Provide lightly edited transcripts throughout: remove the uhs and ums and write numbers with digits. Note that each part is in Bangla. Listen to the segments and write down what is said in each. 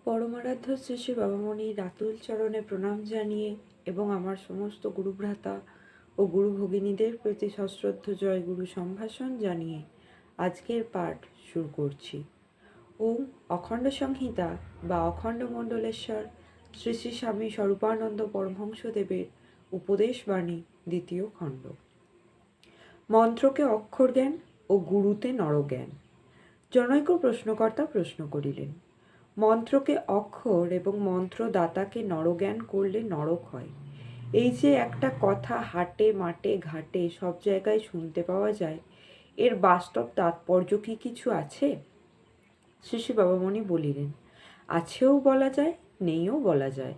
পরমারাধ্য শ্রী শ্রী বাবামণির রাতুল চরণে প্রণাম জানিয়ে এবং আমার সমস্ত গুরুভ্রাতা ও গুরু ভগিনীদের প্রতি সশ্রদ্ধ জয় গুরু সম্ভাষণ জানিয়ে আজকের পাঠ শুরু করছি। ওম অখণ্ড সংহিতা বা অখণ্ড মণ্ডলেশ্বর শ্রী শ্রী স্বামী স্বরূপানন্দ পরমহংসদেবের উপদেশবাণী দ্বিতীয় খণ্ড। মন্ত্রকে অক্ষর জ্ঞান ও গুরুতে নরজ্ঞান। জনৈক প্রশ্নকর্তা প্রশ্ন করিলেন, মন্ত্রকে অক্ষর এবং মন্ত্রদাতাকে নরজ্ঞান করলে নরক হয়, এই যে একটা কথা হাটে মাঠে ঘাটে সব জায়গায় শুনতে পাওয়া যায়, এর বাস্তব তাৎপর্য কি কিছু আছে? শ্রী শ্রী বাবামণি বলিলেন, আছেও বলা যায়, নেইও বলা যায়।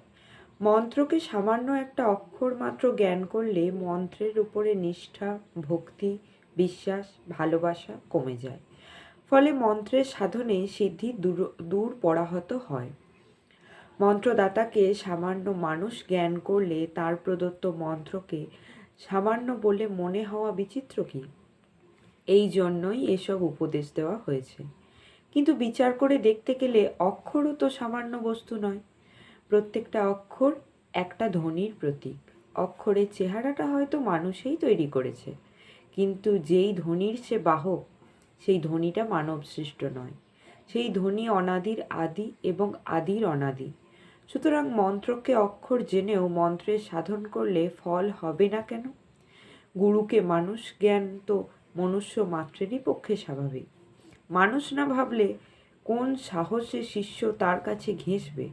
মন্ত্রকে সামান্য একটা অক্ষর মাত্র জ্ঞান করলে মন্ত্রের উপরে নিষ্ঠা, ভক্তি, বিশ্বাস, ভালোবাসা কমে যায়। ফলে মন্ত্রের সাধনে সিদ্ধি দূর পরাহত হয়। মন্ত্রদাতাকে সামান্য মানুষ জ্ঞান করলে তার প্রদত্ত মন্ত্রকে সামান্য বলে মনে হওয়া বিচিত্র কি? এই জন্যই এসব উপদেশ দেওয়া হয়েছে। কিন্তু বিচার করে দেখতে গেলে অক্ষরও তো সামান্য বস্তু নয়। প্রত্যেকটা অক্ষর একটা ধ্বনির প্রতীক। অক্ষরের চেহারাটা হয়তো মানুষই তৈরি করেছে, কিন্তু যেই ধ্বনির সে বাহক, সেই ধ্বনিটা মানব সৃষ্ট নয়। সেই ধ্বনি অনাদির আদি এবং আদির অনাদি। সুতরাং মন্ত্রকে অক্ষর জেনেও মন্ত্রের সাধন করলে ফল হবে না কেন? গুরুকে মানুষ জ্ঞান তো মনুষ্য মাত্রেরই পক্ষে স্বাভাবিক। মানুষ না ভাবলে কোন সাহসে শিষ্য তার কাছে ঘেঁষবে?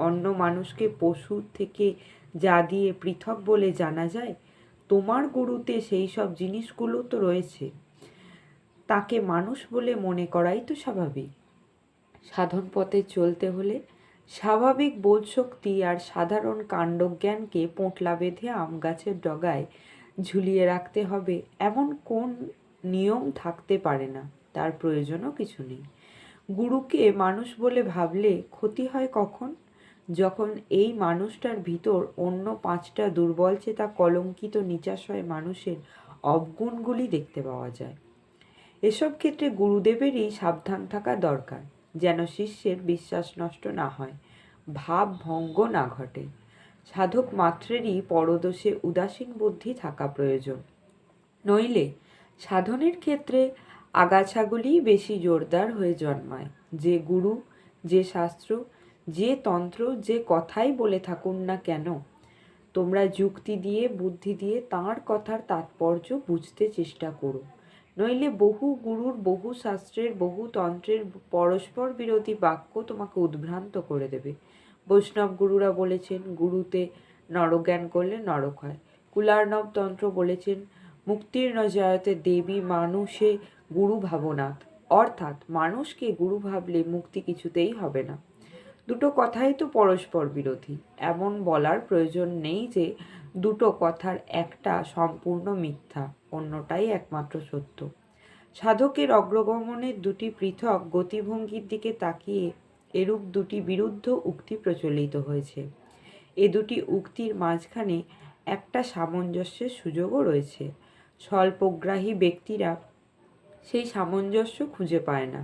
অন্য মানুষকে পশু থেকে যা দিয়ে পৃথক বলে জানা যায়, তোমার গুরুতে সেই সব জিনিসগুলো তো রয়েছে, তাকে মানুষ বলে মনে করাই তো স্বাভাবিক। সাধন পথে চলতে হলে স্বাভাবিক বোধশক্তি আর সাধারণ কাণ্ডজ্ঞানকে পোঁটলা বেঁধে আম গাছের ডগায় ঝুলিয়ে রাখতে হবে এমন কোন নিয়ম থাকতে পারে না, তার প্রয়োজনও কিছু নেই। গুরুকে মানুষ বলে ভাবলে ক্ষতি হয় কখন? যখন এই মানুষটার ভিতর অন্য 5টা দুর্বল চেতা কলঙ্কিত নিচাশয় মানুষের অবগুণগুলি দেখতে পাওয়া যায়। এসব ক্ষেত্রে গুরুদেবেরই সাবধান থাকা দরকার, যেন শিষ্যের বিশ্বাস নষ্ট না হয়, ভাব ভঙ্গ না ঘটে। সাধক মাত্রেরই পরদোষে উদাসীন বুদ্ধি থাকা প্রয়োজন, নইলে সাধনের ক্ষেত্রে আগাছাগুলি বেশি জোরদার হয়ে জন্মায়। যে গুরু, যে শাস্ত্র, যে তন্ত্র, যে কথাই বলে থাকুন না কেন, তোমরা যুক্তি দিয়ে বুদ্ধি দিয়ে তাঁর কথার তাৎপর্য বুঝতে চেষ্টা করো। নইলে বহু গুরুর, বহু শাস্ত্রের, বহু তন্ত্রের পরস্পর বিরোধী বাক্য তোমাকে উদ্ভ্রান্ত করে দেবে। বৈষ্ণব গুরুরা বলেছেন গুরুতে নরজ্ঞান করলে নরক হয়। কুলার্ণব তন্ত্র বলেছেন মুক্তির ন জয়তে দেবী মানুষে গুরু ভাবনাথ, অর্থাৎ মানুষকে গুরু ভাবলে মুক্তি কিছুতেই হবে না। দুটো কথাই তো পরস্পর বিরোধী। এমন বলার প্রয়োজন নেই যে দুটো কথার একটা সম্পূর্ণ মিথ্যা, অন্যটাই একমাত্র সত্য। সাধকের অগ্রগমনের দুটি পৃথক গতিভঙ্গির দিকে তাকিয়ে এরূপ দুটি বিরুদ্ধ উক্তি প্রচলিত হয়েছে। এ দুটি উক্তির মাঝখানে একটা সামঞ্জস্যের সুযোগও রয়েছে। স্বল্পগ্রাহী ব্যক্তিরা সেই সামঞ্জস্য খুঁজে পায় না।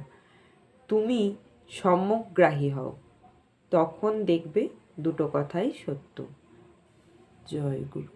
তুমি সম্যকগ্রাহী হও, তখন দেখবে দুটো কথাই সত্য। জয় গুরু।